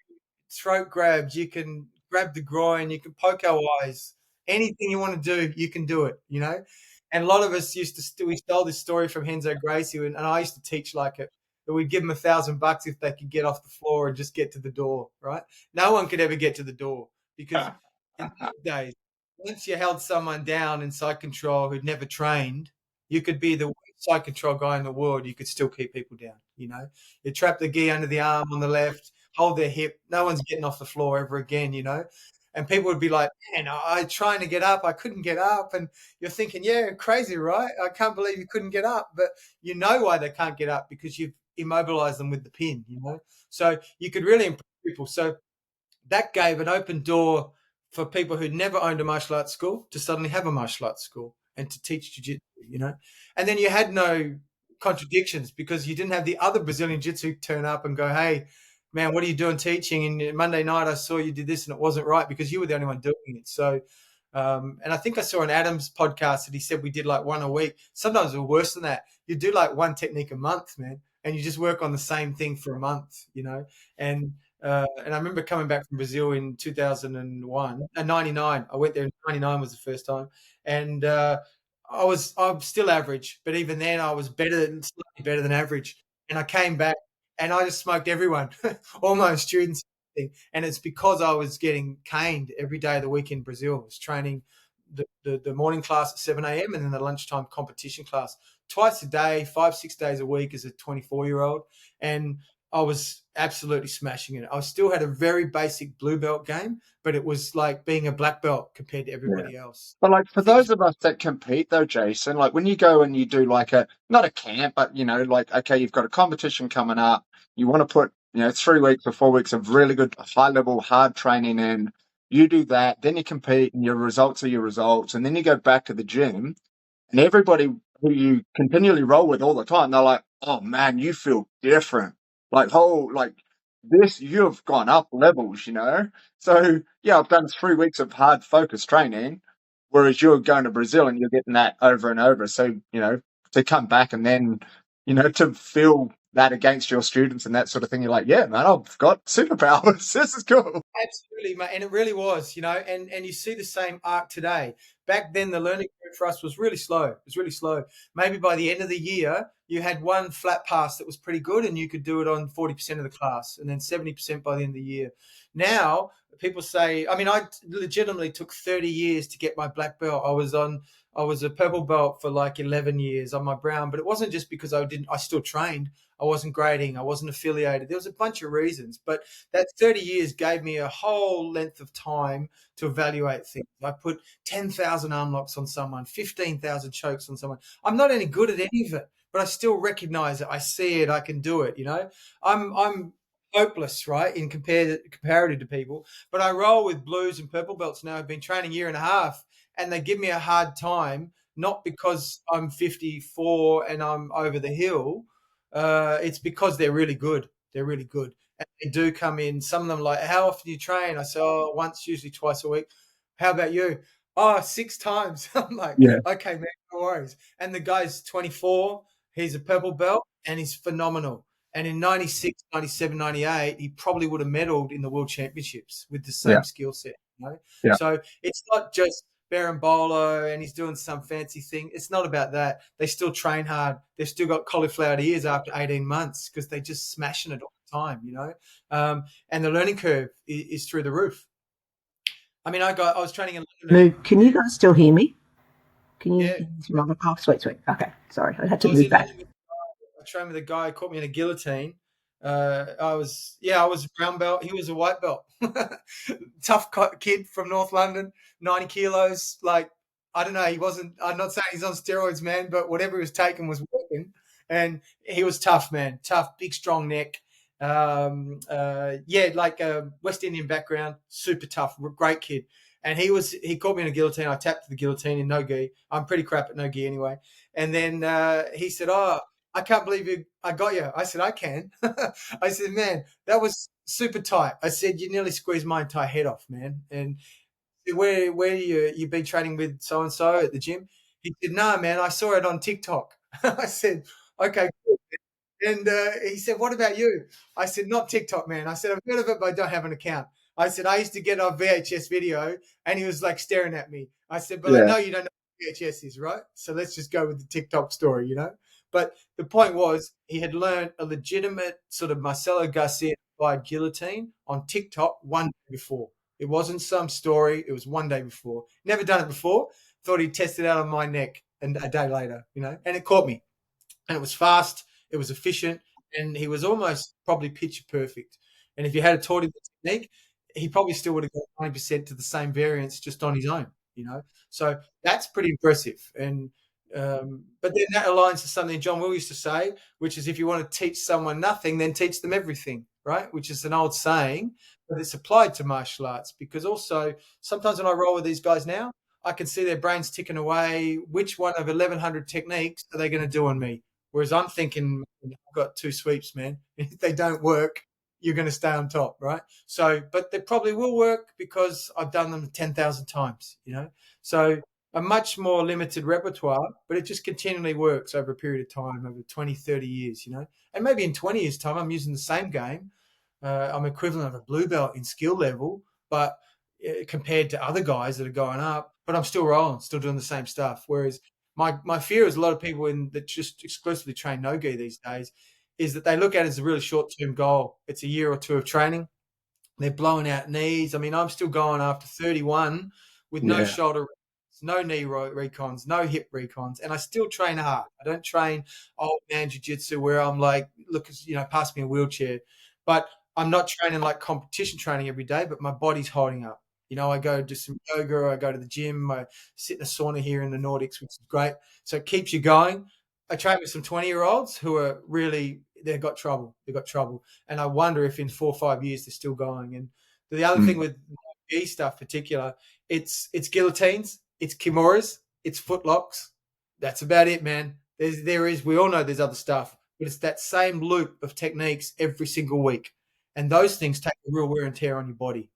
throat grabs, you can grab the groin, you can poke our eyes. Anything you want to do, you can do it, And a lot of us we stole this story from Henzo Gracie, and I used to teach like it, that we'd give them $1,000 if they could get off the floor and just get to the door, right? No one could ever get to the door because in those days, once you held someone down in side control who'd never trained, you could be the worst side control guy in the world. You could still keep people down, You trap the gi under the arm on the left, hold their hip. No one's getting off the floor ever again, And people would be like, "Man, I trying to get up. I couldn't get up." And you're thinking, yeah, crazy, right? I can't believe you couldn't get up. But you know why they can't get up, because you've immobilized them with the pin, So you could really improve people. So that gave an open door for people who never owned a martial arts school to suddenly have a martial arts school and to teach jiu-jitsu, And then you had no contradictions because you didn't have the other Brazilian jiu-jitsu turn up and go, "Hey, man, what are you doing teaching? And Monday night I saw you did this and it wasn't right," because you were the only one doing it. So, and I think I saw on Adam's podcast that he said we did like one a week. Sometimes we're worse than that. You do like one technique a month, man, and you just work on the same thing for a month, And I remember coming back from Brazil in 2001, 99. I went there in 99 was the first time. And I'm still average, but even then I was slightly better than average. And I came back and I just smoked everyone, all my students. And it's because I was getting caned every day of the week in Brazil. I was training the morning class at 7 a.m. and then the lunchtime competition class twice a day, 5-6 days a week as a 24-year-old. And I was absolutely smashing it. I still had a very basic blue belt game, but it was like being a black belt compared to everybody else. But like for those of us that compete though, Jason, like when you go and you do like not a camp, but like, okay, you've got a competition coming up, you want to put, 3 weeks or 4 weeks of really good high level, hard training in, you do that, then you compete and your results are your results. And then you go back to the gym and everybody who you continually roll with all the time, they're like, "Oh man, you feel different. Like this, you've gone up levels, So yeah, I've done 3 weeks of hard focus training, whereas you're going to Brazil and you're getting that over and over. So, to come back and then, to feel that against your students and that sort of thing, you're like, yeah, man, I've got superpowers. This is cool. Absolutely, mate. And it really was, and you see the same arc today. Back then, the learning curve for us was really slow. It was really slow. Maybe by the end of the year, you had one flat pass that was pretty good and you could do it on 40% of the class and then 70% by the end of the year. Now, people say, I mean, I legitimately took 30 years to get my black belt. I was a purple belt for like 11 years on my brown, but it wasn't just because I still trained. I wasn't grading, I wasn't affiliated. There was a bunch of reasons, but that 30 years gave me a whole length of time to evaluate things. I put 10,000 arm locks on someone, 15,000 chokes on someone. I'm not any good at any of it, but I still recognize it. I see it. I can do it. I'm hopeless, right, in comparative to people, but I roll with blues and purple belts now. I've been training a year and a half, and they give me a hard time, not because I'm 54 and I'm over the hill. It's because they're really good. They're really good. And they do come in. Some of them like, how often do you train? I say, oh, once, usually twice a week. How about you? Oh, 6 times. I'm like, Yeah. okay, man, no worries. And the guy's 24. He's a purple belt, and he's phenomenal. And in 96, 97, 98, he probably would have medaled in the World Championships with the same skill set. Yeah. So it's not just Berimbolo and he's doing some fancy thing. It's not about that. They still train hard. They've still got cauliflower ears after 18 months because they're just smashing it all the time, and the learning curve is through the roof. I mean, I was training in London. Lou, can you guys still hear me? Can you? Yeah. Oh, sweet. Okay, sorry, I had to I was move in back. London. I trained with a guy who caught me in a guillotine. I was a brown belt. He was a white belt. Tough kid from North London, 90 kilos. Like, I don't know. I'm not saying he's on steroids, man, but whatever he was taking was working. And he was tough, man. Tough, big, strong neck. West Indian background, super tough, great kid. And he caught me in a guillotine. I tapped the guillotine in no gi. I'm pretty crap at no gi anyway. And then he said, "Oh, I can't believe I got you." I said, "I can." I said, "Man, that was super tight." I said, "You nearly squeezed my entire head off, man." And where you been training with so and so at the gym? He said, "No, man, I saw it on TikTok." I said, "Okay, cool." And he said, "What about you?" I said, "Not TikTok, man." I said, "I've heard of it, but I don't have an account." I said, "I used to get a VHS video," and he was like staring at me. I said, "But I know you don't know what VHS is, right? So let's just go with the TikTok story." But the point was, he had learned a legitimate sort of Marcelo Garcia-inspired guillotine on TikTok one day before. It wasn't some story. It was one day before. Never done it before. Thought he'd test it out on my neck, and a day later, and it caught me. And it was fast, it was efficient, and he was almost probably picture perfect. And if you had taught him the technique, he probably still would have got 20% to the same variance just on his own. So that's pretty impressive. And but then that aligns to something John Will used to say, which is if you want to teach someone nothing, then teach them everything, right? Which is an old saying, but it's applied to martial arts because also sometimes when I roll with these guys now, I can see their brains ticking away. Which one of 1,100 techniques are they going to do on me? Whereas I'm thinking, I've got 2 sweeps, man. If they don't work, you're going to stay on top, right? So, but they probably will work because I've done them 10,000 times. So a much more limited repertoire, but it just continually works over a period of time, over 20, 30 years. And maybe in 20 years' time, I'm using the same game. I'm equivalent of a blue belt in skill level, but compared to other guys that are going up, but I'm still rolling, still doing the same stuff. Whereas my fear is a lot of people that just exclusively train no-gi these days is that they look at it as a really short-term goal. It's a year or two of training. They're blowing out knees. I mean, I'm still going after 31 with no shoulder, no knee recons, no hip recons, and I still train hard. I don't train old man jiu-jitsu where I'm like, look, pass me a wheelchair. But I'm not training like competition training every day, but my body's holding up. I go do some yoga, I go to the gym, I sit in a sauna here in the Nordics, which is great. So it keeps you going. I train with some 20-year-olds who are really, they've got trouble. And I wonder if in 4 or 5 years they're still going. And the other thing with gi stuff particular, it's guillotines, it's kimuras, it's footlocks. That's about it, man. We all know there's other stuff, but it's that same loop of techniques every single week. And those things take a real wear and tear on your body,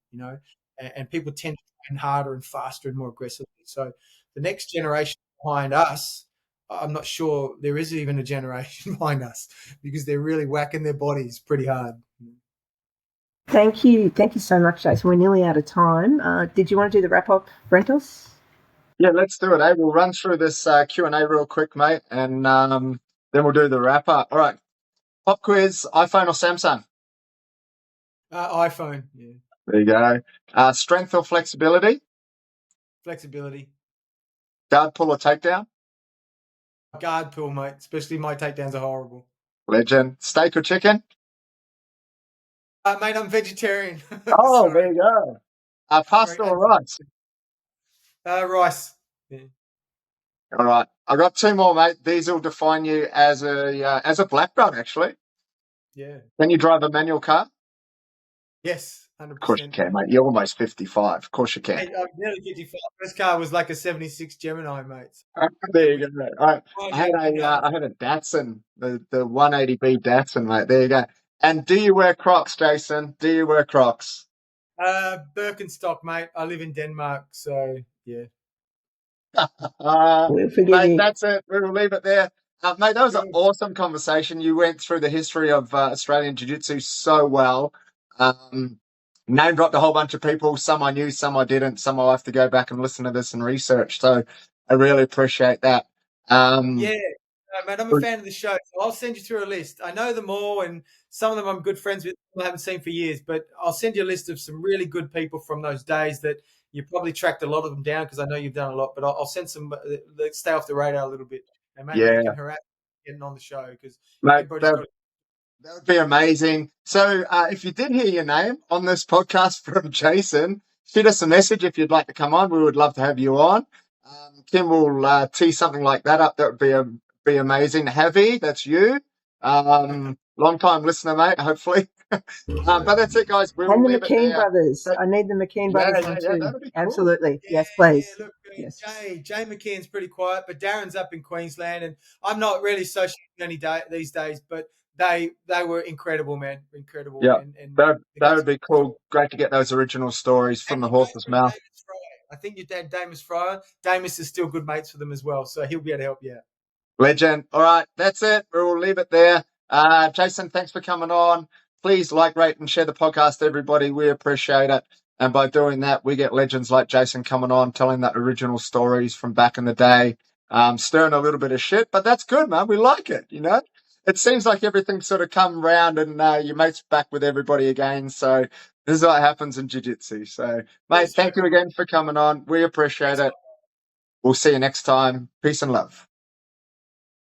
and people tend to train harder and faster and more aggressively. So the next generation behind us, I'm not sure there is even a generation behind us because they're really whacking their bodies pretty hard. Thank you so much, Jason. We're nearly out of time. Did you want to do the wrap up, Brentos? Yeah, let's do it. We'll run through this Q&A real quick, mate, and then we'll do the wrap up. All right. Pop quiz, iPhone or Samsung? iPhone, yeah. There you go. Strength or flexibility? Flexibility. Guard pull or takedown? Guard pull, mate. Especially my takedowns are horrible. Legend. Steak or chicken? Mate, I'm vegetarian. Oh, Sorry. there you go. Pasta or rice? Rice. Yeah. All right. I got two more, mate. These will define you as a black belt, actually. Yeah. Can you drive a manual car? Yes, Of course you 100%. can, mate. You're almost 55. Of course you can. Hey, I'm nearly 55. First car was like a 76 Gemini, mate. There you go. All right. Oh, I had yeah, I had a Datsun, the 180B Datsun, mate. There you go. And do you wear Crocs, Jason? Do you wear Crocs? Birkenstock, mate. I live in Denmark, so yeah. We'll forgive Mate, you. that's it. We will leave it there. Mate, that was an Good. awesome conversation. You went through the history of Australian Jiu-Jitsu so well. Name dropped a whole bunch of people. Some I knew, some I didn't. Some I'll have to go back and listen to this and research. So I really appreciate that. Yeah, mate, I'm a fan of the show, so I'll send you through a list. I know them all, and some of them I'm good friends with. I haven't seen for years, but I'll send you a list of some really good people from those days that you probably tracked a lot of them down because I know you've done a lot. But I'll send some that stay off the radar a little bit, and maybe we Yeah, can harass getting on the show because mate, everybody's got. that would be amazing. So if you did hear your name on this podcast from Jason, shoot us a message if you'd like to come on. We would love to have you on. Kim will tee something like that up. That would be amazing. Heavy, that's you. Long time listener, mate, hopefully. But that's it, guys. We will And the leave it McKean there. brothers. I need the McKean brothers on too. That'd be cool. Absolutely. Yeah, Yes, please. look, Yes. Jay McKeon's pretty quiet, but Darren's up in Queensland, and I'm not really social these days, but they were incredible, man, incredible. Yeah, and that would be cool. Great to get those original stories from the horse's mouth. Damus Fryer. I think your dad, Damus Fryer. Damus is still good mates for them as well, so he'll be able to help you out. Legend. All right, that's it. We'll leave it there. Jason, thanks for coming on. Please like, rate, and share the podcast, everybody. We appreciate it. And by doing that, we get legends like Jason coming on, telling that original stories from back in the day, stirring a little bit of shit. But that's good, man. We like it, you know? It seems like everything's sort of come round and your mate's back with everybody again. So this is what happens in jiu-jitsu. So, mate, thank you again for coming on. We appreciate it. We'll see you next time. Peace and love.